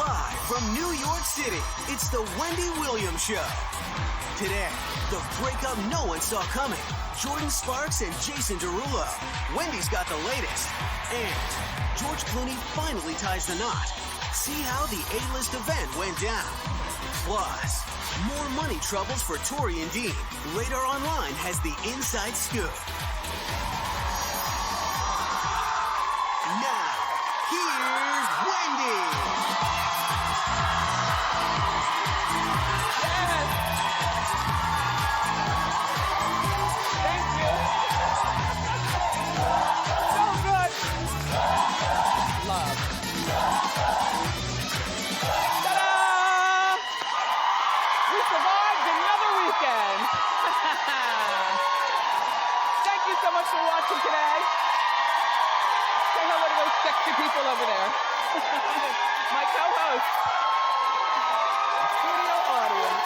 Live from New York City, it's the Wendy Williams Show. Today, the breakup no one saw coming. Jordan Sparks and Jason Derulo. Wendy's got the latest. And George Clooney finally ties the knot. See how the A-list event went down. Plus, more money troubles for Tori and Dean. Radar Online has the inside scoop. Now, here's Wendy. Yes. Thank you. So good. Love. Ta-da! We survived another weekend. Thank you so much for watching today. Say hello to those sexy people over there. My co-host. Studio audience.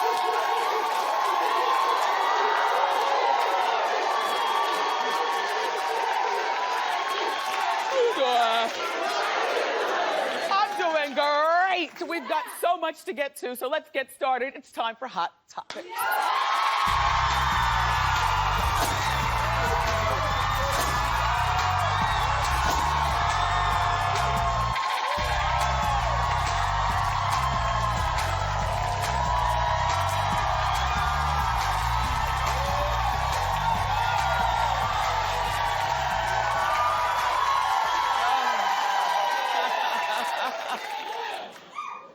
I'm doing great. We've got so much to get to, so let's get started. It's time for Hot Topics.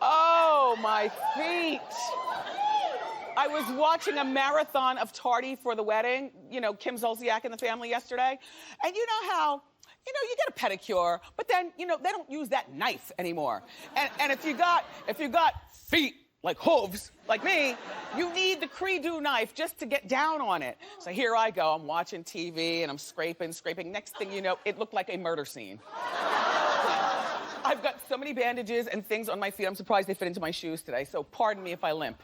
Oh, my feet. I was watching a marathon of Tardy for the Wedding, you know, Kim Zolciak and the family yesterday. And you know how, you get a pedicure, but then, they don't use that knife anymore. And if you got feet like hooves, like me, you need the Cree-Do knife just to get down on it. So here I go, I'm watching TV and I'm scraping. Next thing you know, it looked like a murder scene. I've got so many bandages and things on my feet, I'm surprised they fit into my shoes today, so pardon me if I limp.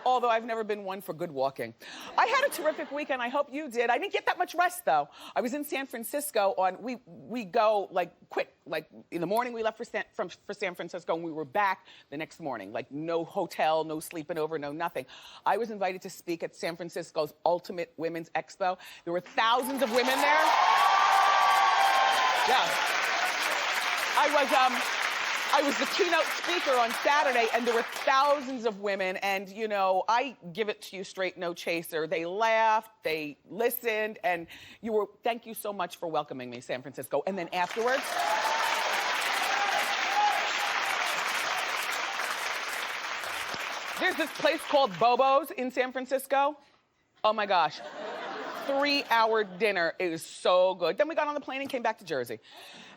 Although I've never been one for good walking. I had a terrific weekend, I hope you did. I didn't get that much rest though. I was in San Francisco we go like quick, like in the morning we left for San Francisco and we were back the next morning. Like no hotel, no sleeping over, no nothing. I was invited to speak at San Francisco's Ultimate Women's Expo. There were thousands of women there. Yeah. I was the keynote speaker on Saturday, and there were thousands of women, and, I give it to you straight, no chaser. They laughed, they listened, and thank you so much for welcoming me, San Francisco. And then afterwards, there's this place called Bobo's in San Francisco. Oh my gosh. 3-hour dinner. It was so good. Then we got on the plane and came back to Jersey.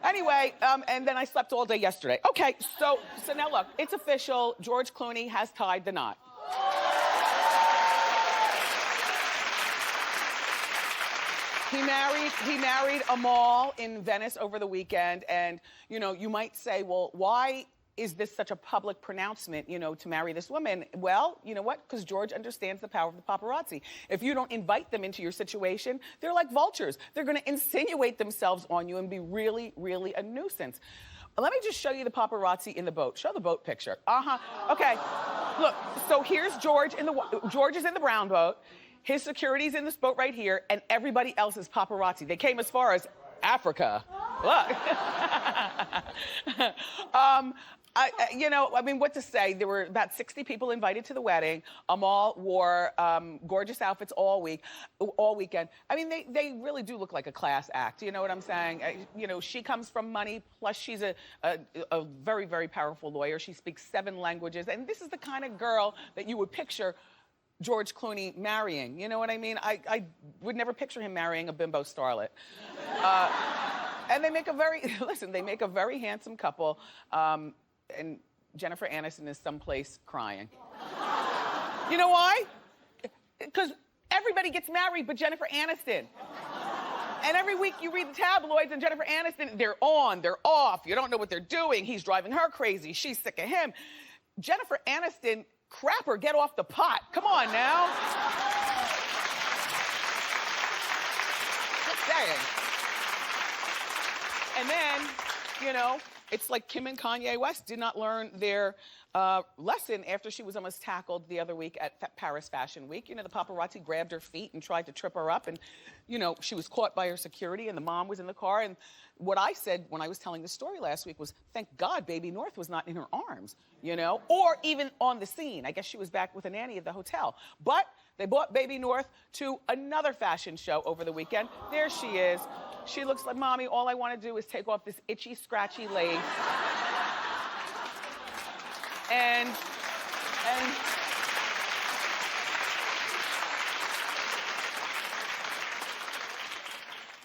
Anyway, and then I slept all day yesterday. Okay, so now look, it's official. George Clooney has tied the knot. He married Amal in Venice over the weekend, and you might say, well, why is this such a public pronouncement, to marry this woman? Well, you know what? Because George understands the power of the paparazzi. If you don't invite them into your situation, they're like vultures. They're gonna insinuate themselves on you and be really, really a nuisance. Let me just show you the paparazzi in the boat. Show the boat picture. Okay, look, so here's George George is in the brown boat. His security's in this boat right here, and everybody else is paparazzi. They came as far as Africa. Look. What to say? There were about 60 people invited to the wedding. Amal wore gorgeous outfits all weekend. I mean, they really do look like a class act. You know what I'm saying? She comes from money, plus she's a very, very powerful lawyer. She speaks 7 languages, and this is the kind of girl that you would picture George Clooney marrying. You know what I mean? I would never picture him marrying a bimbo starlet. And they make a very handsome couple. And Jennifer Aniston is someplace crying. You know why? Because everybody gets married but Jennifer Aniston. And every week you read the tabloids and Jennifer Aniston, they're on, they're off. You don't know what they're doing. He's driving her crazy. She's sick of him. Jennifer Aniston, crap her, get off the pot. Come on now. Just saying. And then, It's like Kim and Kanye West did not learn their lesson after she was almost tackled the other week at Paris Fashion Week. You know, the paparazzi grabbed her feet and tried to trip her up, and, you know, she was caught by her security, and the mom was in the car. And what I said when I was telling the story last week was, thank God Baby North was not in her arms, you know, or even on the scene. I guess she was back with a nanny at the hotel. But they brought Baby North to another fashion show over the weekend. There she is. She looks like, Mommy, all I want to do is take off this itchy, scratchy lace. And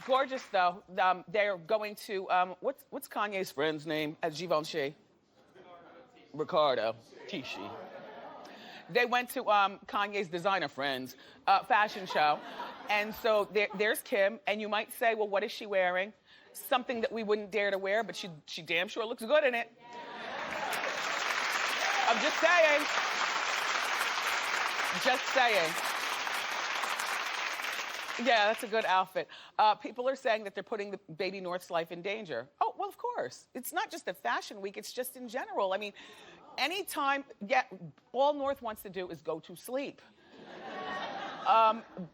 gorgeous, though. They're going to, what's Kanye's friend's name at Givenchy? Ricardo Tisci. They went to Kanye's designer friend's fashion show. And so there's Kim, and you might say, well, what is she wearing? Something that we wouldn't dare to wear, but she damn sure looks good in it. I'm just saying. Just saying. Yeah, that's a good outfit. People are saying that they're putting the Baby North's life in danger. Oh, well, of course. It's not just a fashion week, it's just in general. I mean, anytime, yeah, all North wants to do is go to sleep.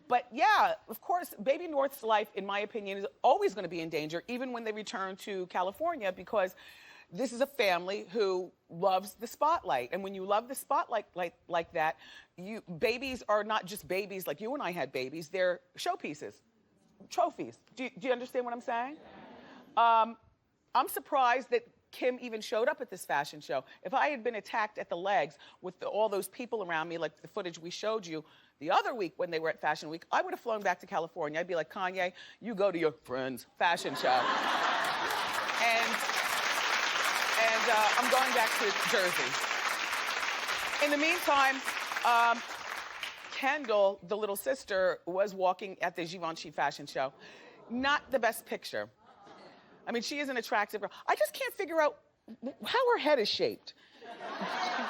But yeah, of course, Baby North's life, in my opinion, is always going to be in danger, even when they return to California, because this is a family who loves the spotlight. And when you love the spotlight like that, babies are not just babies like you and I had babies. They're showpieces, trophies. Do you understand what I'm saying? I'm surprised that Kim even showed up at this fashion show. If I had been attacked at the legs with all those people around me, like the footage we showed you the other week when they were at Fashion Week, I would have flown back to California. I'd be like, Kanye, you go to your friend's fashion show. and I'm going back to Jersey. In the meantime, Kendall, the little sister, was walking at the Givenchy fashion show. Not the best picture. I mean, she is an attractive girl. I just can't figure out how her head is shaped.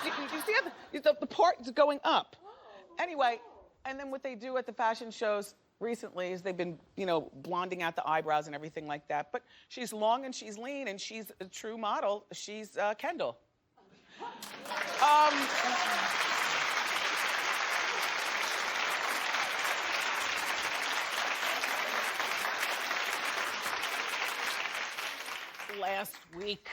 You see how the part is going up. Anyway, and then what they do at the fashion shows recently is they've been, you know, blonding out the eyebrows and everything like that. But she's long and she's lean and she's a true model. She's Kendall. Last week,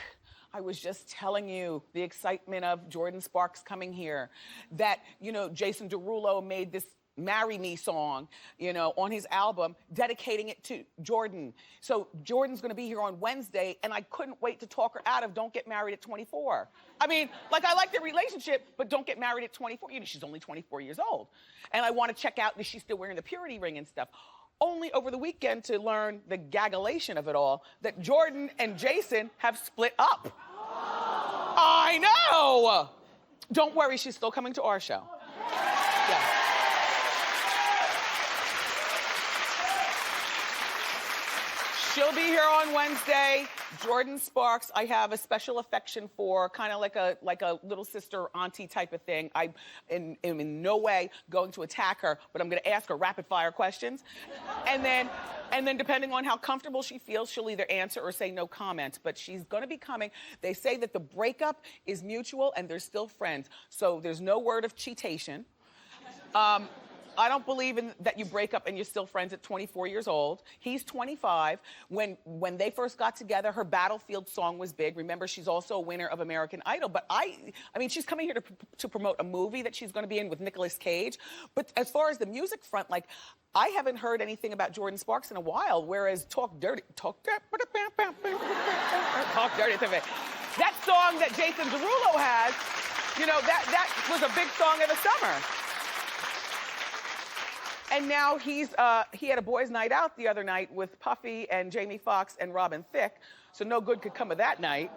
I was just telling you the excitement of Jordin Sparks coming here. That, you know, Jason Derulo made this Marry Me song, you know, on his album, dedicating it to Jordan. So Jordan's gonna be here on Wednesday, and I couldn't wait to talk her out of don't get married at 24. I mean, like, I like the relationship, but don't get married at 24. You know, she's only 24 years old. And I wanna check out, is she still wearing the purity ring and stuff? Only over the weekend to learn the gagulation of it all, that Jordan and Jason have split up. I know! Don't worry, she's still coming to our show. Yeah. She'll be here on Wednesday. Jordin Sparks, I have a special affection for, kind of like a little sister, auntie type of thing. I am in no way going to attack her, but I'm gonna ask her rapid fire questions. And then depending on how comfortable she feels, she'll either answer or say no comment. But she's gonna be coming. They say that the breakup is mutual and they're still friends. So there's no word of cheatation. I don't believe in that you break up and you're still friends at 24 years old. He's 25. When they first got together, her Battlefield song was big. Remember, she's also a winner of American Idol. But I mean, she's coming here to promote a movie that she's gonna be in with Nicolas Cage. But as far as the music front, like, I haven't heard anything about Jordin Sparks in a while, whereas Talk Dirty to Me. That song that Jason Derulo has, you know, that was a big song of the summer. And now he had a boys' night out the other night with Puffy and Jamie Foxx and Robin Thicke, so no good could come of that night.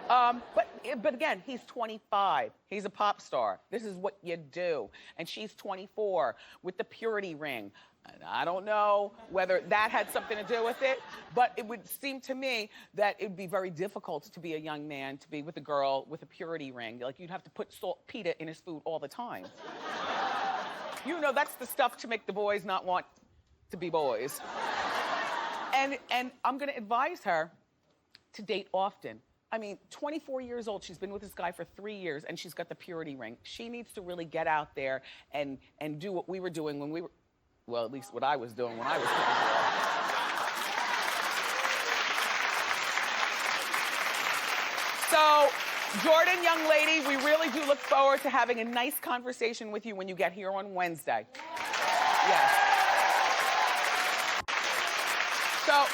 But again, he's 25. He's a pop star. This is what you do. And she's 24 with the purity ring. And I don't know whether that had something to do with it, but it would seem to me that it would be very difficult to be a young man, to be with a girl with a purity ring. Like, you'd have to put saltpeter in his food all the time. You know, that's the stuff to make the boys not want to be boys. And I'm gonna advise her to date often. I mean, 24 years old, she's been with this guy for 3 years, and she's got the purity ring. She needs to really get out there and do what we were doing when we were, well, at least what I was doing when I was 24. So, Jordan, young lady, we really do look forward to having a nice conversation with you when you get here on Wednesday. Yes. So,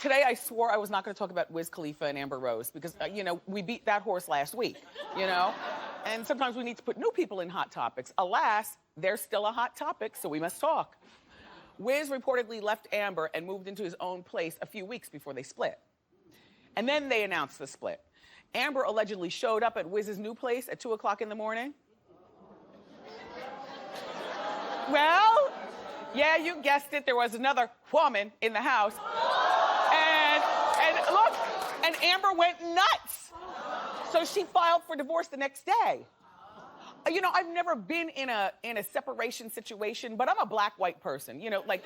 today I swore I was not going to talk about Wiz Khalifa and Amber Rose because, you know, we beat that horse last week, you know? And sometimes we need to put new people in hot topics. Alas, they're still a hot topic, so we must talk. Wiz reportedly left Amber and moved into his own place a few weeks before they split. And then they announced the split. Amber allegedly showed up at Wiz's new place at 2 o'clock in the morning. Well, yeah, you guessed it. There was another woman in the house. And look, and Amber went nuts. So she filed for divorce the next day. You know, I've never been in a separation situation, but I'm a black-white person. You know, like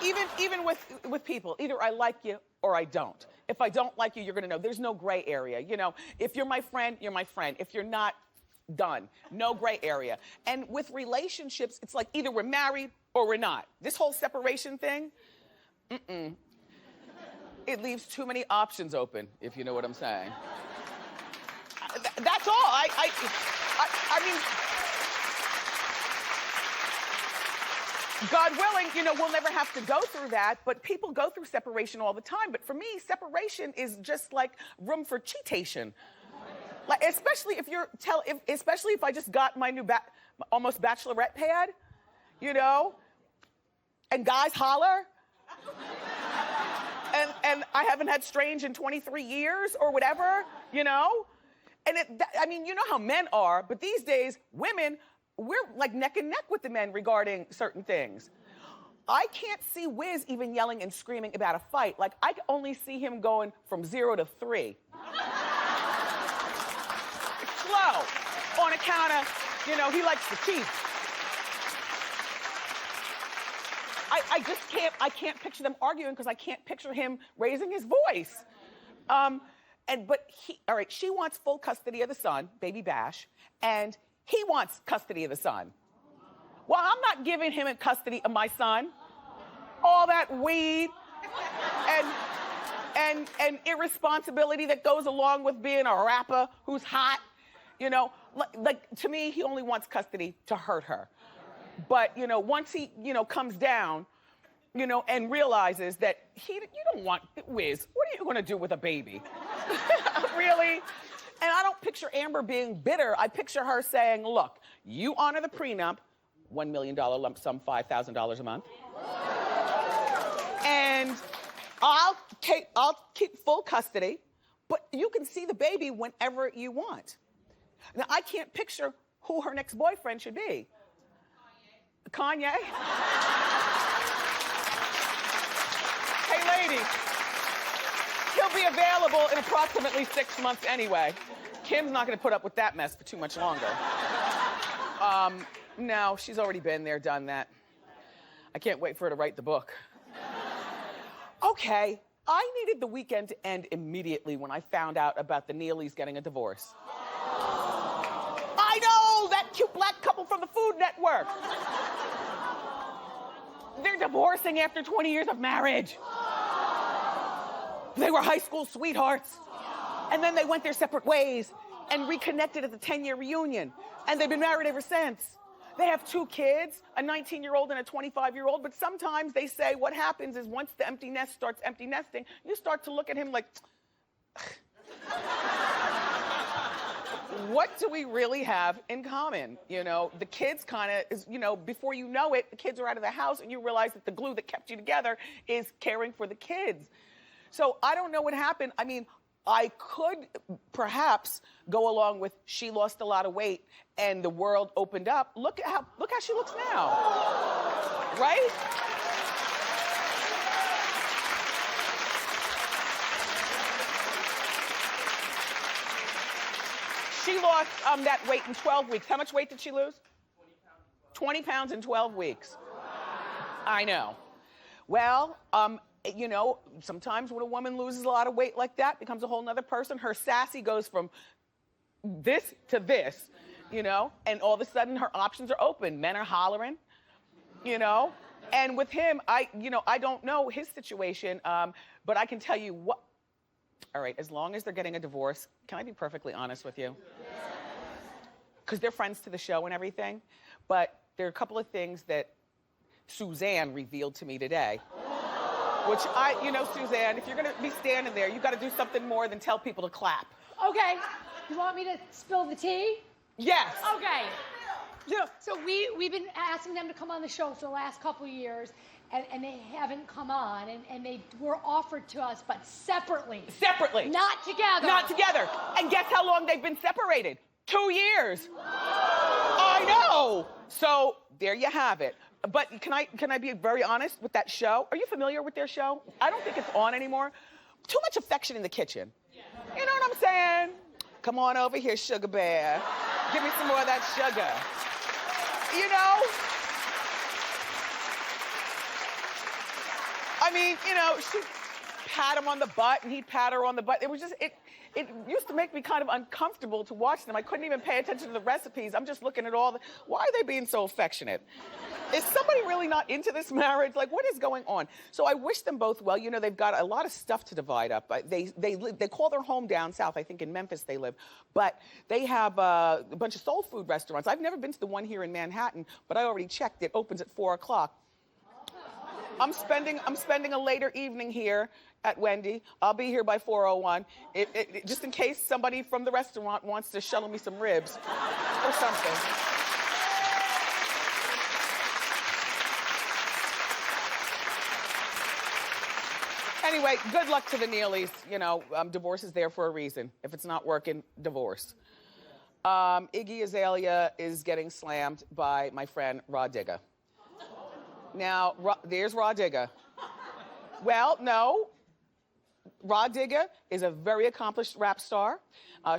even with people, either I like you or I don't. If I don't like you, you're gonna know. There's no gray area. You know, if you're my friend, you're my friend. If you're not, done. No gray area. And with relationships, it's like either we're married or we're not. This whole separation thing, it leaves too many options open, if you know what I'm saying. That's all. I mean, God willing, you know, we'll never have to go through that, but people go through separation all the time. But for me, separation is just like room for cheatation. Like, especially if I just got my new almost bachelorette pad, you know, and guys holler, and I haven't had strange in 23 years or whatever, you know? And I mean, you know how men are, but these days, women, we're like neck and neck with the men regarding certain things. I can't see Wiz even yelling and screaming about a fight. Like, I can only see him going from 0 to 3. Slow, on account of, you know, he likes to cheat. I can't picture them arguing because I can't picture him raising his voice. All right, she wants full custody of the son, baby Bash, and he wants custody of the son. Well, I'm not giving him custody of my son. All that weed and irresponsibility that goes along with being a rapper who's hot, you know, like to me, he only wants custody to hurt her. But, you know, once he, you know, comes down, you know, and realizes that you don't want, Wiz, what are you gonna do with a baby? Really? And I don't picture Amber being bitter. I picture her saying, look, you honor the prenup, $1 million lump sum, $5,000 a month. And I'll keep full custody, but you can see the baby whenever you want. Now, I can't picture who her next boyfriend should be. Kanye? Hey, lady, he'll be available in approximately 6 months anyway. Kim's not gonna put up with that mess for too much longer. No, she's already been there, done that. I can't wait for her to write the book. Okay, I needed the weekend to end immediately when I found out about the Neelys getting a divorce. I know, that cute black couple from the Food Network. They're divorcing after 20 years of marriage. They were high school sweethearts. And then they went their separate ways and reconnected at the 10-year reunion. And they've been married ever since. They have 2 kids, a 19-year-old and a 25-year-old. But sometimes they say what happens is once the empty nest starts empty nesting, you start to look at him like, what do we really have in common? You know, the kids kind of, you know, before you know it, the kids are out of the house and you realize that the glue that kept you together is caring for the kids. So I don't know what happened. I mean, I could perhaps go along with she lost a lot of weight and the world opened up. Look how she looks now, right? She lost that weight in 12 weeks. How much weight did she lose? 20 pounds in 12 weeks. I know. Well, you know, sometimes when a woman loses a lot of weight like that, becomes a whole nother person, her sassy goes from this to this, you know, and all of a sudden her options are open. Men are hollering, you know, and with him, I don't know his situation, but I can tell you what, all right, as long as they're getting a divorce, can I be perfectly honest with you? Because they're friends to the show and everything, but there are a couple of things that Suzanne revealed to me today, which Suzanne, if you're gonna be standing there, you gotta do something more than tell people to clap. Okay, you want me to spill the tea? Yes. Okay. So we've been asking them to come on the show for the last couple of years, and they haven't come on, and they were offered to us, but separately. Separately. Not together. Not together. And guess how long they've been separated? 2 years. I know. So there you have it. But can I be very honest with that show? Are you familiar with their show? I don't think it's on anymore. Too much affection in the kitchen. You know what I'm saying? Come on over here, sugar bear. Give me some more of that sugar. You know? I mean, you know, she'd pat him on the butt and he'd pat her on the butt. It was just, it used to make me kind of uncomfortable to watch them. I couldn't even pay attention to the recipes. I'm just looking at why are they being so affectionate? Is somebody really not into this marriage? Like, what is going on? So I wish them both well. You know, they've got a lot of stuff to divide up. They call their home down south. I think in Memphis they live. But they have a bunch of soul food restaurants. I've never been to the one here in Manhattan, but I already checked. It opens at 4 o'clock. I'm spending a later evening here at Wendy. I'll be here by 4:01. Just in case somebody from the restaurant wants to shuttle me some ribs or something. Anyway, good luck to the Neelys. You know, divorce is there for a reason. If it's not working, divorce. Iggy Azalea is getting slammed by my friend Rah Digga. Now, there's Rah Digga. Well, no. Rah Digga is a very accomplished rap star.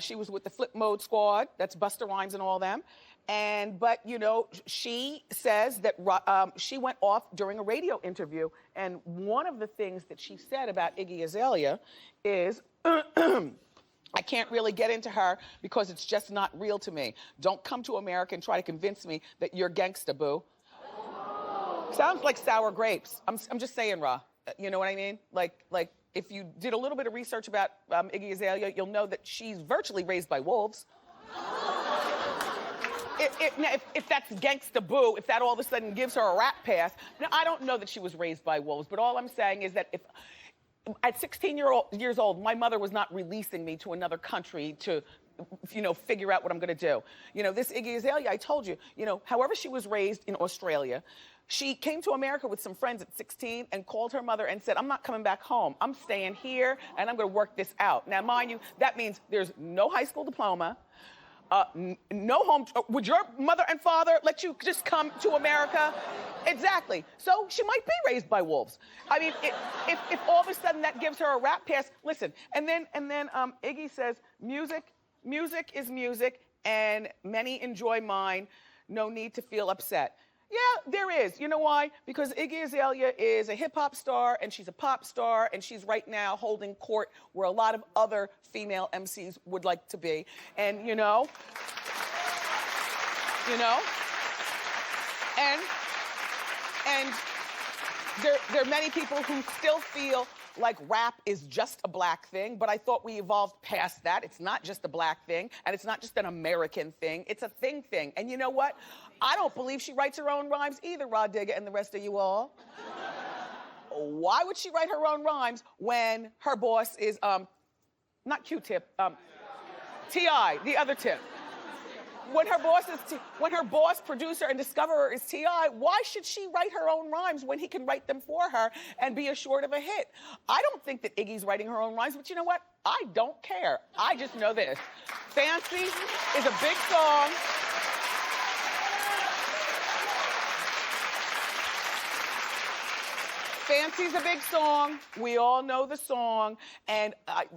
She was with the Flip Mode Squad. That's Busta Rhymes and all them. But you know, she says that she went off during a radio interview, and one of the things that she said about Iggy Azalea is, I can't really get into her because it's just not real to me. Don't come to America and try to convince me that you're gangsta, boo. Sounds like sour grapes. I'm just saying, Rah. You know what I mean? Like if you did a little bit of research about Iggy Azalea, you'll know that she's virtually raised by wolves. If that's gangsta boo, if that all of a sudden gives her a rap pass, now I don't know that she was raised by wolves, but all I'm saying is that if at 16 years old, my mother was not releasing me to another country to, you know, figure out what I'm gonna do. You know, this Iggy Azalea, I told you, you know, however she was raised in Australia, she came to America with some friends at 16 and called her mother and said, I'm not coming back home. I'm staying here and I'm gonna work this out. Now, mind you, that means there's no high school diploma, no home. Would your mother and father let you just come to America? Exactly. So she might be raised by wolves. I mean, if all of a sudden that gives her a rap pass, listen. And then Iggy says, music is music, and many enjoy mine. No need to feel upset. Yeah, there is. You know why? Because Iggy Azalea is a hip hop star and she's a pop star and she's right now holding court where a lot of other female MCs would like to be. And you know, and there are many people who still feel like rap is just a black thing, but I thought we evolved past that. It's not just a black thing, and it's not just an American thing. It's a thing. And you know what? I don't believe she writes her own rhymes either, Rah Digga and the rest of you all. Why would she write her own rhymes when her boss is, not Q-Tip, T.I., the other Tip? When her boss, producer, and discoverer is T.I., why should she write her own rhymes when he can write them for her and be assured of a hit? I don't think that Iggy's writing her own rhymes, but you know what? I don't care. I just know this. Fancy is a big song. Fancy's a big song. We all know the song. And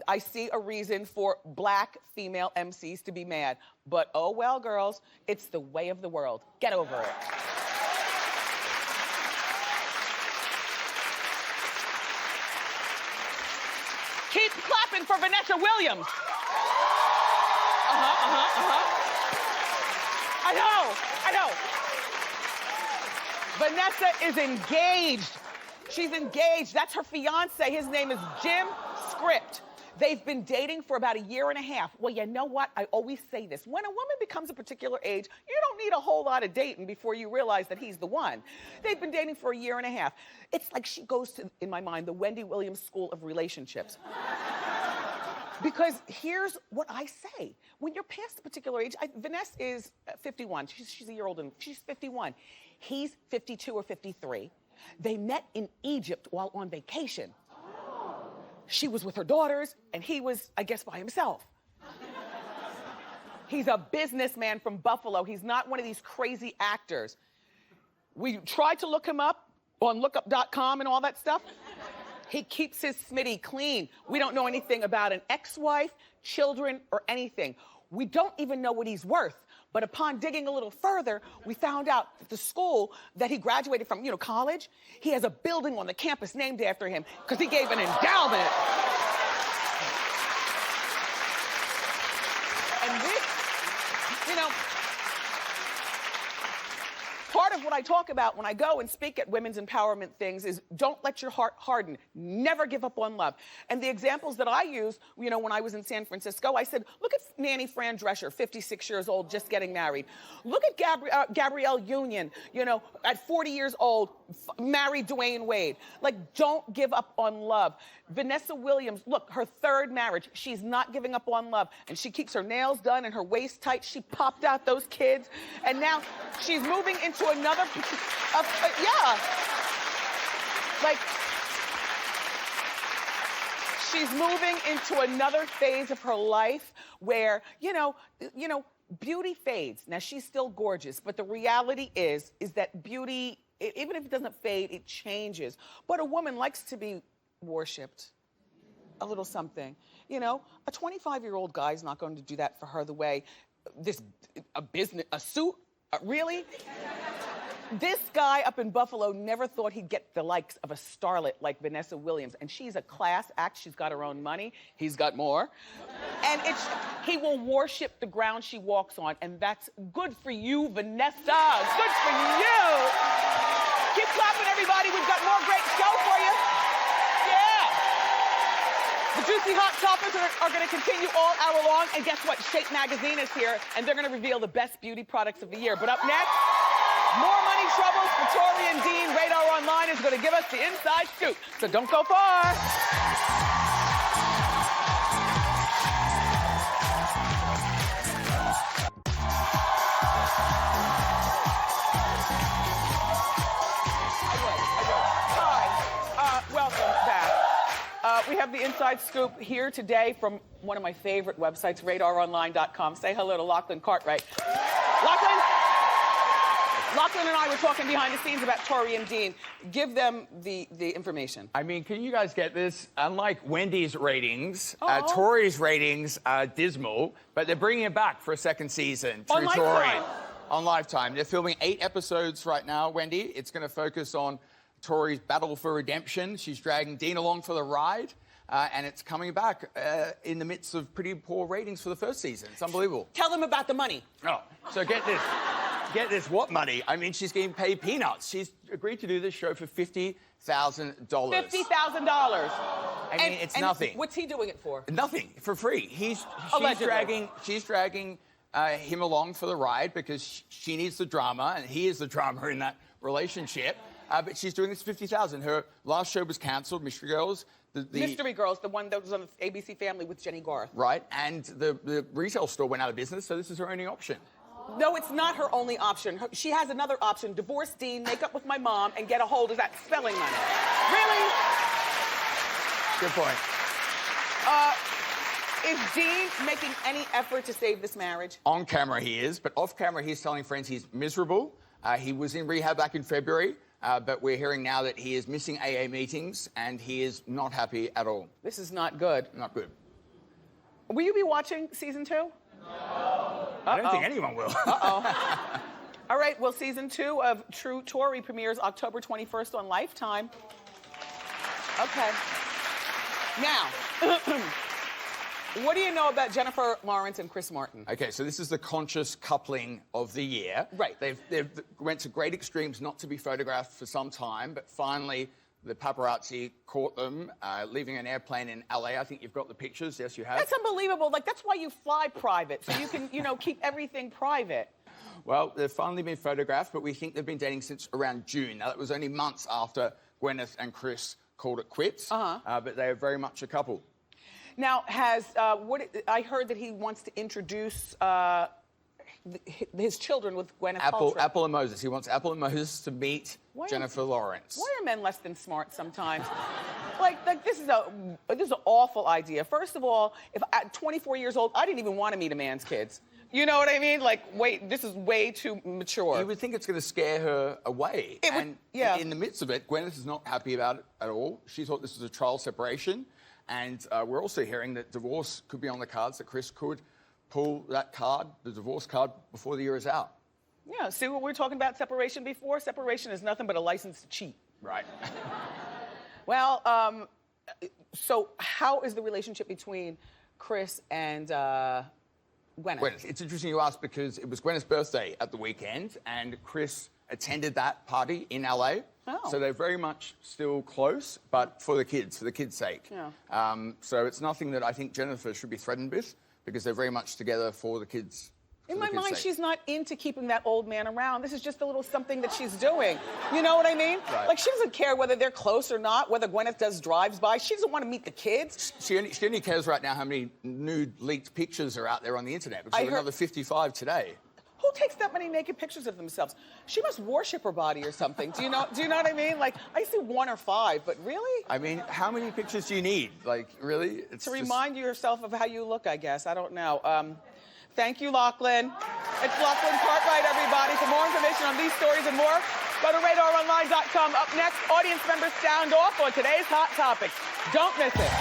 I see a reason for black female MCs to be mad. But oh well, girls, it's the way of the world. Get over it. Keep clapping for Vanessa Williams. I know. Vanessa is engaged. She's engaged. That's her fiance. His name is Jim Script. They've been dating for about a year and a half. Well, you know what? I always say this. When a woman becomes a particular age, you don't need a whole lot of dating before you realize that he's the one. They've been dating for a year and a half. It's like she goes to, in my mind, the Wendy Williams School of Relationships. Because here's what I say. When you're past a particular age, Vanessa is 51. She's a year older. She's 51. He's 52 or 53. They met in Egypt while on vacation. She was with her daughters, and he was, I guess, by himself. He's a businessman from Buffalo. He's not one of these crazy actors. We tried to look him up on lookup.com and all that stuff. He keeps his Smitty clean. We don't know anything about an ex-wife, children, or anything. We don't even know what he's worth. But upon digging a little further, we found out that the school that he graduated from, college, he has a building on the campus named after him because he gave an endowment. And this, part of what I talk about when I go and speak at women's empowerment things is don't let your heart harden. Never give up on love. And the examples that I use, when I was in San Francisco, I said, look at Nanny Fran Drescher, 56 years old, just getting married. Look at Gabrielle Union, at 40 years old, married Dwayne Wade. Like, don't give up on love. Vanessa Williams, look, her third marriage, she's not giving up on love. And she keeps her nails done and her waist tight. She popped out those kids. And now she's moving into another, she's moving into another phase of her life where, beauty fades. Now, she's still gorgeous, but the reality is that beauty, even if it doesn't fade, it changes. But a woman likes to be worshipped. A little something. A 25-year-old guy's not going to do that for her the way a suit, really? This guy up in Buffalo never thought he'd get the likes of a starlet like Vanessa Williams. And she's a class act. She's got her own money. He's got more. And he will worship the ground she walks on. And that's good for you, Vanessa. Good for you. Keep clapping, everybody. We've got more great show for you. Yeah. The juicy hot topics are going to continue all hour long. And guess what? Shape Magazine is here. And they're going to reveal the best beauty products of the year. But up next, more money troubles for Tori and Dean. Radar Online is going to give us the inside scoop. So don't go far. Hi. Welcome back. We have the inside scoop here today from one of my favorite websites, radaronline.com. Say hello to Lachlan Cartwright. Lachlan and I were talking behind the scenes about Tori and Dean. Give them the information. I mean, can you guys get this? Unlike Wendy's ratings, Tori's ratings are dismal, but they're bringing it back for a second season through Tori. On Lifetime. They're filming 8 episodes right now, Wendy. It's going to focus on Tori's battle for redemption. She's dragging Dean along for the ride. And it's coming back in the midst of pretty poor ratings for the first season. It's unbelievable. Tell them about the money. Oh, so get this. Get this, what money? I mean, she's getting paid peanuts. She's agreed to do this show for $50,000. $50,000. I mean, it's nothing. What's he doing it for? Nothing, for free. She's dragging him along for the ride because she needs the drama, and he is the drama in that relationship. But she's doing this for $50,000. Her last show was canceled, Mystery Girls. Mystery Girls, the one that was on the ABC Family with Jenny Garth. Right, and the retail store went out of business, so this is her only option. No, it's not her only option. She has another option. Divorce Dean, make up with my mom, and get a hold of that spelling money. Really? Good point. Is Dean making any effort to save this marriage? On camera he is, but off camera he's telling friends he's miserable. He was in rehab back in February, but we're hearing now that he is missing AA meetings and he is not happy at all. This is not good. Not good. Will you be watching season 2? No. I don't think anyone will. All right, well, season 2 of True Tori premieres October 21st on Lifetime. Okay. Now, what do you know about Jennifer Lawrence and Chris Martin? Okay, so this is the conscious coupling of the year. Right. They've went to great extremes not to be photographed for some time, but finally the paparazzi caught them leaving an airplane in LA. I think you've got the pictures. Yes, you have. That's unbelievable. Like, that's why you fly private, so you can, you know, keep everything private. Well, they've finally been photographed, but we think they've been dating since around June. Now, that was only months after Gwyneth and Chris called it quits, but they are very much a couple. Now, I heard that he wants to introduce his children with Gwyneth Paltrow. Apple and Moses. He wants Apple and Moses to meet Jennifer Lawrence. Why are men less than smart sometimes? like this is an awful idea. First of all, if at 24 years old, I didn't even want to meet a man's kids. You know what I mean? Like, wait, this is way too mature. You would think it's going to scare her away. In the midst of it, Gwyneth is not happy about it at all. She thought this was a trial separation. And we're also hearing that divorce could be on the cards, that Chris could pull that card, the divorce card, before the year is out. Yeah, see what we were talking about separation before? Separation is nothing but a license to cheat. Right. Well, so how is the relationship between Chris and Gwyneth? It's interesting you ask because it was Gwyneth's birthday at the weekend and Chris attended that party in LA. Oh. So they're very much still close, but for the kids' sake. Yeah. So it's nothing that I think Jennifer should be threatened with because they're very much together for the kids. In my mind, she's not into keeping that old man around. This is just a little something that she's doing. You know what I mean? Right. Like, she doesn't care whether they're close or not, whether Gwyneth does drives-by. She doesn't want to meet the kids. She only cares right now how many nude leaked pictures are out there on the internet, because there's another 55 today. Who takes that many naked pictures of themselves? She must worship her body or something. Do you know what I mean? Like, I see 1 or 5, but really? I mean, how many pictures do you need? Like, really? To remind yourself of how you look, I guess. I don't know. Thank you, Lachlan. It's Lachlan Cartwright, everybody. For more information on these stories and more, go to RadarOnline.com. Up next, audience members sound off on today's Hot Topics. Don't miss it.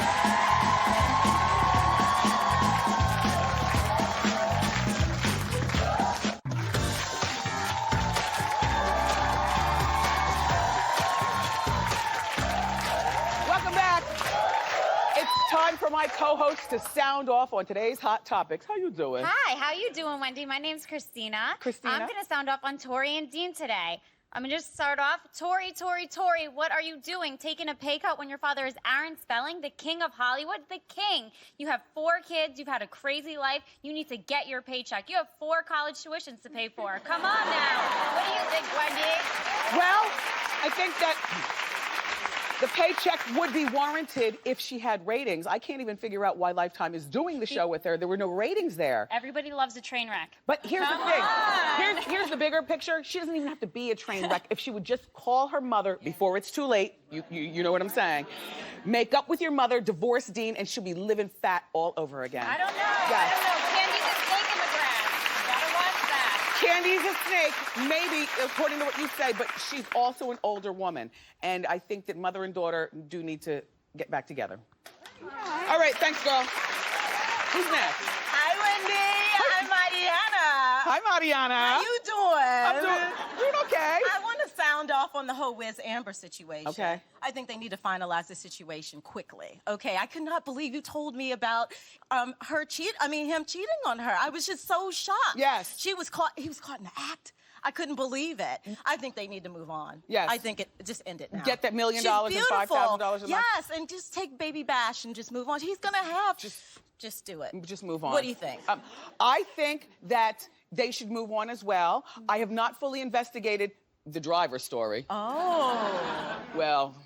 Time for my co-host to sound off on today's Hot Topics. How you doing? Hi, how you doing, Wendy? My name's Christina. Christina. I'm gonna sound off on Tori and Dean today. I'm gonna just start off. Tori, what are you doing? Taking a pay cut when your father is Aaron Spelling, the king of Hollywood? The king. You have 4 kids, you've had a crazy life, you need to get your paycheck. You have 4 college tuitions to pay for. Come on now. What do you think, Wendy? Well, I think that the paycheck would be warranted if she had ratings. I can't even figure out why Lifetime is doing the show with her. There were no ratings there. Everybody loves a train wreck. But here's the thing. Here's the bigger picture. She doesn't even have to be a train wreck. If she would just call her mother before it's too late, you know what I'm saying, make up with your mother, divorce Dean, and she'll be living fat all over again. I don't know. Yes. I don't know. Candy's a snake in the grass. You gotta watch that. Candy's a snake, maybe, according to what you say, but she's also an older woman. And I think that mother and daughter do need to get back together. All right, thanks, girl. Who's next? Hi, Wendy. I'm Mariana. Hi, Mariana. How you doing? I'm doing okay. I want to sound off on the whole Wiz Amber situation. Okay. I think they need to finalize the situation quickly. Okay, I could not believe you told me about him cheating on her. I was just so shocked. Yes. He was caught in the act. I couldn't believe it. I think they need to move on. Yes. I think just end it now. Get that $1 million and She's $5,000 a month. Yes, and just take Baby Bash and just move on. He's gonna have just do it. Just move on. What do you think? I think that they should move on as well. I have not fully investigated the driver story. Oh. Well.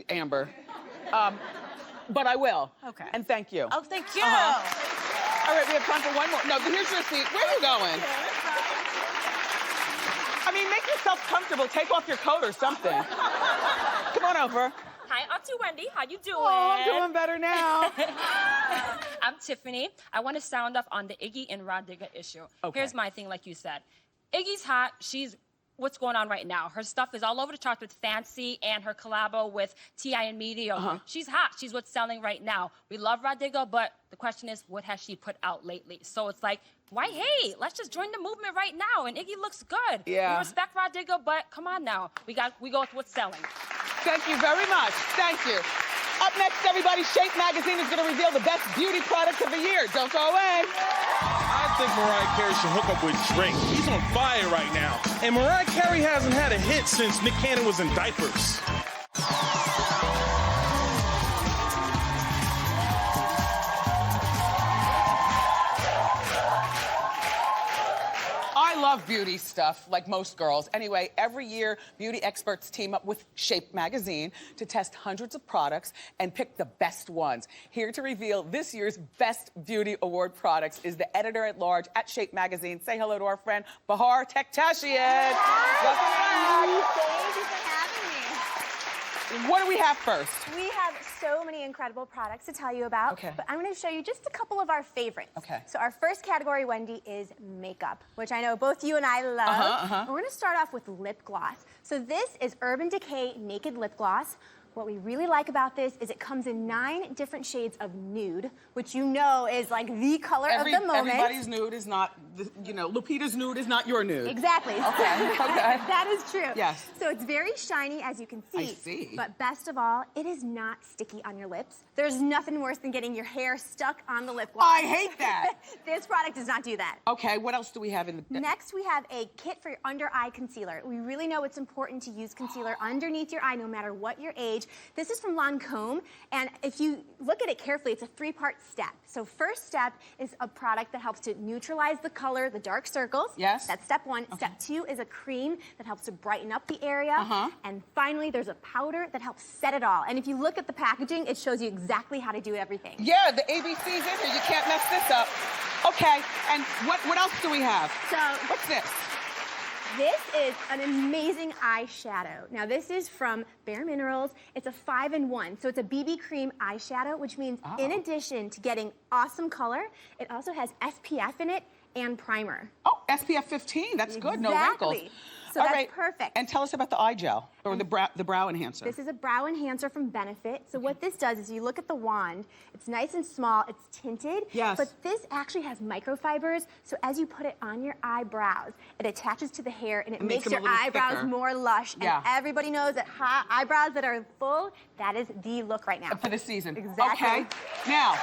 Amber. But I will. Okay. And thank you. Oh, thank you. All right, we have time for one more. No, here's your seat. Where are you going? I mean, make yourself comfortable. Take off your coat or something. Come on over. Hi, Auntie Wendy. How you doing? Oh, I'm doing better now. I'm Tiffany. I want to sound off on the Iggy and Rod Digger issue. Okay. Here's my thing, like you said. Iggy's hot. She's what's going on right now. Her stuff is all over the charts with Fancy and her collabo with T.I. and Medio. She's hot. She's what's selling right now. We love Rod Digger, but the question is, what has she put out lately? So it's like, why hate? Let's just join the movement right now. And Iggy looks good. Yeah. We respect Rod Digger, but come on now. We go with what's selling. Thank you very much. Thank you. Up next, everybody, Shape Magazine is going to reveal the best beauty products of the year. Don't go away. I think Mariah Carey should hook up with Drake. He's on fire right now. And Mariah Carey hasn't had a hit since Nick Cannon was in diapers. I love beauty stuff, like most girls. Anyway, every year, beauty experts team up with Shape Magazine to test hundreds of products and pick the best ones. Here to reveal this year's Best Beauty Award products is the editor-at-large at Shape Magazine. Say hello to our friend, Bahar Takhtehchian. Welcome back. Thank you for having me. What do we have first? We have so many incredible products to tell you about, Okay. but I'm going to show you just a couple of our favorites. Okay. So our first category, Wendy, is makeup, which I know both you and I love. We're going to start off with lip gloss. So this is Urban Decay Naked Lip Gloss. What we really like about this is it comes in 9 different shades of nude, which you know is like the color of the moment. Everybody's nude is not, you know, Lupita's nude is not your nude. Exactly. Okay, okay. That is true. Yes. So it's very shiny, as you can see. I see. But best of all, it is not sticky on your lips. There's nothing worse than getting your hair stuck on the lip gloss. I hate that. This product does not do that. Okay, what else do we have in the... Next, we have a kit for your under-eye concealer. We really know it's important to use concealer underneath your eye, no matter what your age. This is from Lancome, and if you look at it carefully, it's a 3-part step. So first step is a product that helps to neutralize the color, the dark circles. Yes. That's step 1. Okay. Step 2 is a cream that helps to brighten up the area. And finally, there's a powder that helps set it all. And if you look at the packaging, it shows you exactly how to do everything. Yeah, the ABC's in here. You can't mess this up. Okay, and what else do we have? So What's this? this is an amazing eyeshadow. Now this is from Bare Minerals. It's a 5-in-1, so it's a BB cream eyeshadow, which means in addition to getting awesome color, it also has SPF in it and primer. Oh, SPF 15. That's good. No wrinkles. Exactly. So All that's right. perfect. And tell us about the eye gel or the brow enhancer. This is a brow enhancer from Benefit. So what this does is you look at the wand, it's nice and small, it's tinted. Yes. But this actually has microfibers, so as you put it on your eyebrows, it attaches to the hair and it makes them a your little eyebrows thicker. more lush. Yeah. And everybody knows that eyebrows that are full, that is the look right now. For the season. Exactly. Okay. Now,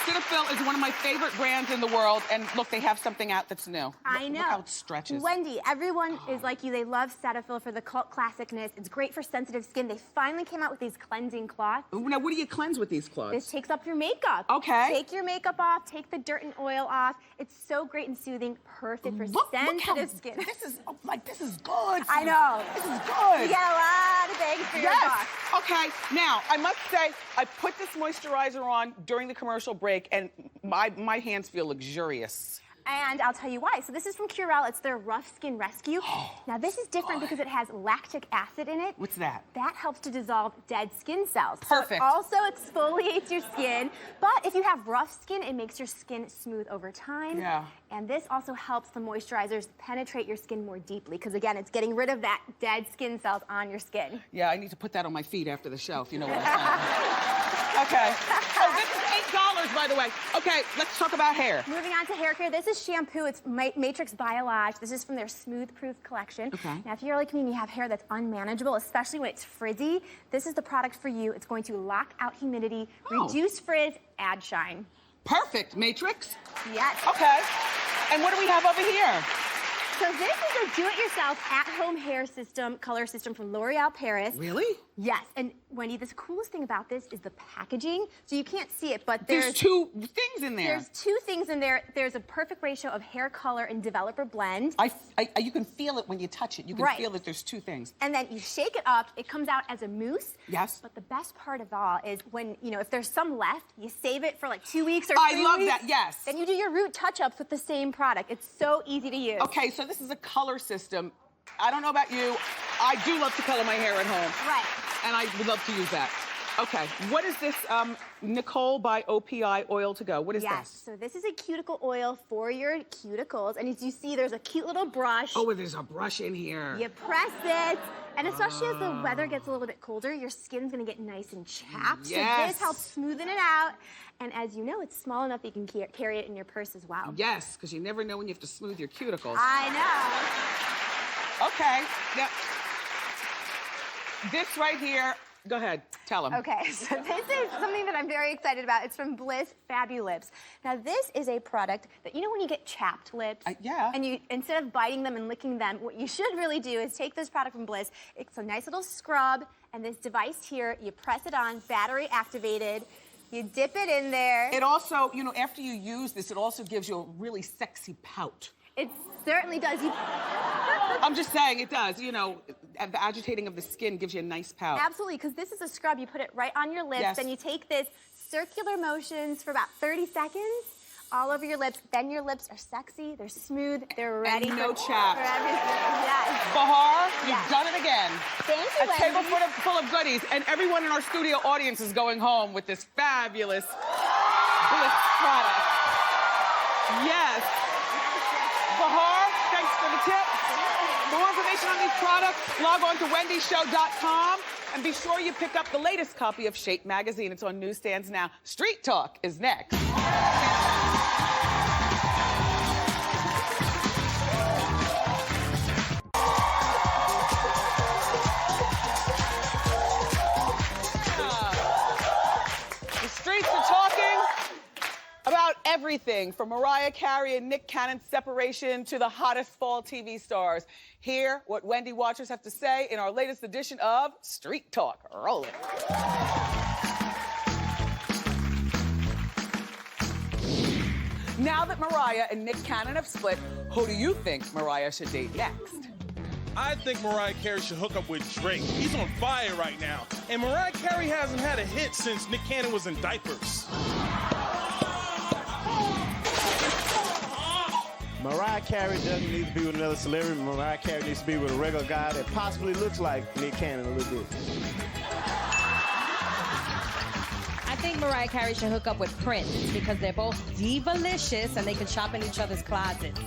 Cetaphil is one of my favorite brands in the world, and look, they have something out that's new. I know. Look how it stretches. Wendy, everyone is like you. They love Cetaphil for the cult classicness. It's great for sensitive skin. They finally came out with these cleansing cloths. Now, what do you cleanse with these This cloths? takes up your makeup. Okay. Take your makeup off, take the dirt and oil off. It's so great and soothing, perfect for Look how, sensitive skin. This is, this is good. I know. This is good. You get a lot of bang for your buck. Okay, now, I must say, I put this moisturizer on during the commercial break, and my hands feel luxurious. And I'll tell you why. So this is from Curel. It's their Rough Skin Rescue. Now this is different because it has lactic acid in it. What's that? That helps to dissolve dead skin cells. Perfect. So it also exfoliates your skin. But if you have rough skin, it makes your skin smooth over time. Yeah. And this also helps the moisturizers penetrate your skin more deeply because again, it's getting rid of that dead skin cells on your skin. Yeah, I need to put that on my feet after the show, if you know what I'm saying. Okay. Oh, this is $8, by the way. Okay, let's talk about hair. Moving on to hair care, this is shampoo. It's Matrix Biolage. This is from their Smooth Proof collection. Okay. Now, if you're like me and you have hair that's unmanageable, especially when it's frizzy, this is the product for you. It's going to lock out humidity, reduce frizz, add shine. Perfect, Matrix. Yes. Okay. And what do we have over here? So this is a do-it-yourself at-home hair system, color system from L'Oreal Paris. Really? Yes. And Wendy, the coolest thing about this is the packaging. So you can't see it, but There's 2 things in there. There's 2 things in there. There's a perfect ratio of hair color and developer blend. You can feel it when you touch it. You can feel that there's 2 things. And then you shake it up, it comes out as a mousse. Yes. But the best part of all is when, if there's some left, you save it for like 2 weeks or 3 weeks. I love that, yes. Then you do your root touch-ups with the same product. It's so easy to use. Okay, so this is a color system. I don't know about you. I do love to color my hair at home. Right. And I would love to use that. Okay, what is this Nicole by OPI Oil to Go? What is Yes, this? so this is a cuticle oil for your cuticles. And as you see, there's a cute little brush. Oh, there's a brush in here. You press it. And especially as the weather gets a little bit colder, your skin's gonna get nice and chapped. Yes. So this helps smoothen it out. And as you know, it's small enough that you can carry it in your purse as well. Yes, because you never know when you have to smooth your cuticles. I know. Okay, now, this right here, Go ahead, tell them. Okay, so this is something that I'm very excited about. It's from Bliss Fabulips. Now, this is a product that, you know when you get chapped lips? Yeah. And you, instead of biting them and licking them, what you should really do is take this product from Bliss. It's a nice little scrub, and this device here, you press it on, battery activated. You dip it in there. It also, you know, after you use this, it also gives you a really sexy pout. It certainly does. I'm just saying, it does. You know, the agitating of the skin gives you a nice pout. Absolutely, because this is a scrub. You put it right on your lips, Yes. and you take this circular motions for about 30 seconds all over your lips. Then your lips are sexy, they're smooth, they're ready no for chaps. everything. Yes. Bahar, you've Yes. done it again. Thank you, A table Wendy. full of goodies, and everyone in our studio audience is going home with this fabulous Bliss product. Yes. Bahar, thanks for the tip. For more information on these products, log on to wendyshow.com and be sure you pick up the latest copy of Shape magazine. It's on newsstands now. Street Talk is next. The streets are talking about everything from Mariah Carey and Nick Cannon's separation to the hottest fall TV stars. Hear what Wendy watchers have to say in our latest edition of Street Talk. Roll it. Now that Mariah and Nick Cannon have split, who do you think Mariah should date next? I think Mariah Carey should hook up with Drake. He's on fire right now. And Mariah Carey hasn't had a hit since Nick Cannon was in diapers. Mariah Carey doesn't need to be with another celebrity. Mariah Carey needs to be with a regular guy that possibly looks like Nick Cannon a little bit. I think Mariah Carey should hook up with Prince because they're both divalicious and they can shop in each other's closets.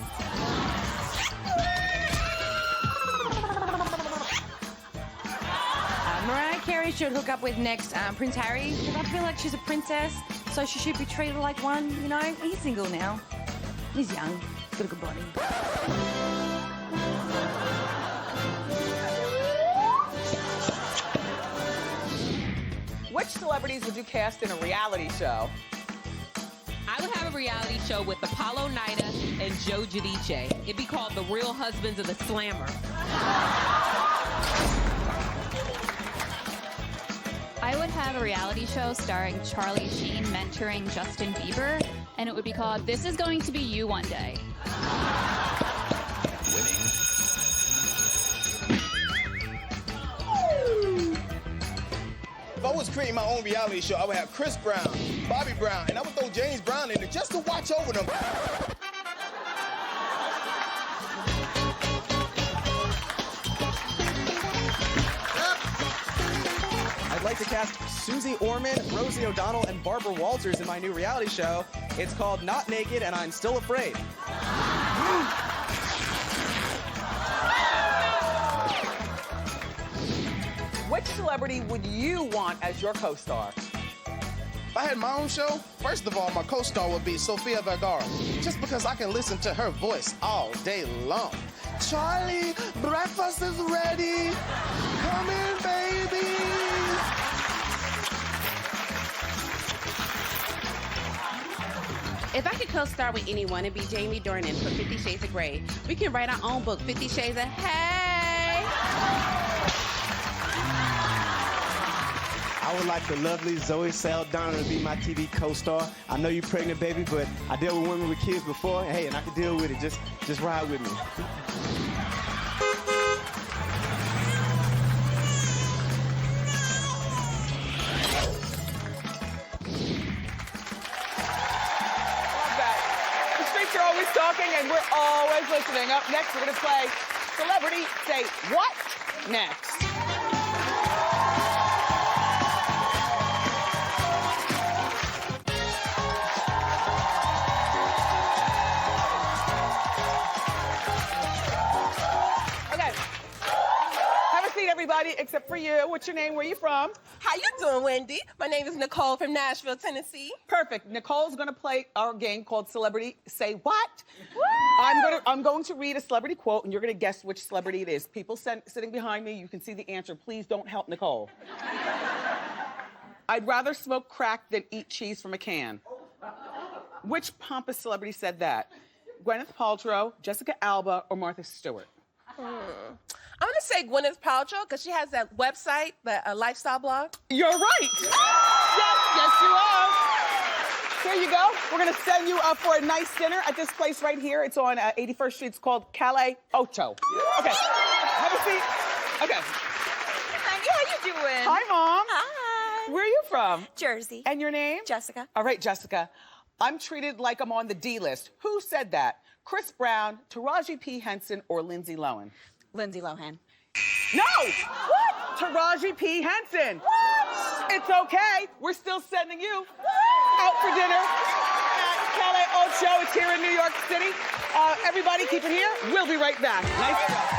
Mariah Carey should hook up with next Prince Harry because I feel like she's a princess, so she should be treated like one, you know? He's single now. He's young. Got a good body. Which celebrities would you cast in a reality show? I would have a reality show with Apollo Nida and Joe Giudice. It'd be called The Real Husbands of the Slammer. I would have a reality show starring Charlie Sheen mentoring Justin Bieber, and it would be called This Is Going to Be You One Day. If I was creating my own reality show, I would have Chris Brown, Bobby Brown, and I would throw James Brown in it just to watch over them. I'd like to cast Susie Orman, Rosie O'Donnell, and Barbara Walters in my new reality show. It's called Not Naked and I'm Still Afraid. Which celebrity would you want as your co-star? If I had my own show, first of all, my co-star would be Sofia Vergara, just because I can listen to her voice all day long. Charlie, breakfast is ready. Come in, baby. If I could co-star with anyone, it'd be Jamie Dornan for 50 Shades of Grey. We can write our own book, 50 Shades of Hey. I would like the lovely Zoe Saldana to be my TV co-star. I know you're pregnant, baby, but I dealt with women with kids before. Hey, and I can deal with it. Just ride with me. Talking and we're always listening. Up next, we're going to play Celebrity Say What next. Okay. Have a seat, everybody. everybody except for you. What's your name? Where you from? How you doing, Wendy? My name is Nicole from Nashville, Tennessee. Perfect. Nicole's gonna play our game called Celebrity Say What. I'm going to read a celebrity quote, and you're gonna guess which celebrity it is. People sitting behind me, you can see the answer. Please don't help Nicole. I'd rather smoke crack than eat cheese from a can. Which pompous celebrity said that? Gwyneth Paltrow, Jessica Alba, or Martha Stewart? I'm gonna say Gwyneth Paltrow because she has that website, the lifestyle blog. You're right. Yes, you are. Here you go. We're gonna send you up for a nice dinner at this place right here. It's on 81st Street. It's called Calle Ocho. Okay, have a seat. Okay. Wendy, how you doing? Hi, Mom. Hi. Where are you from? Jersey. And your name? Jessica. All right, Jessica. I'm treated like I'm on the D list. Who said that? Chris Brown, Taraji P. Henson, or Lindsay Lohan? Lindsay Lohan. No! What? Taraji P. Henson. What? It's okay. We're still sending you out for dinner at Calle Ocho. It's here in New York City. Everybody keep it here. We'll be right back. Nice job.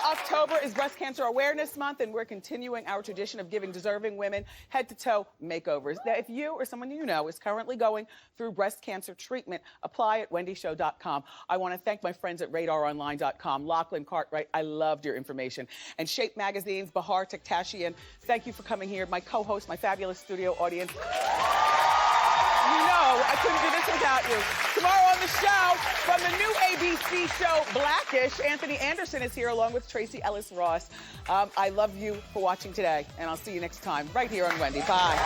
October is Breast Cancer Awareness Month, and we're continuing our tradition of giving deserving women head-to-toe makeovers. Now, if you or someone you know is currently going through breast cancer treatment, apply at wendyshow.com. I want to thank my friends at radaronline.com. Lachlan Cartwright, I loved your information. And Shape Magazine's Bahar Takhtehchian, thank you for coming here. My co-host, my fabulous studio audience. You know, I couldn't do this without you. Tomorrow on the show, from the new ABC show Blackish, Anthony Anderson is here along with Tracy Ellis Ross. I love you for watching today, and I'll see you next time right here on Wendy. Bye.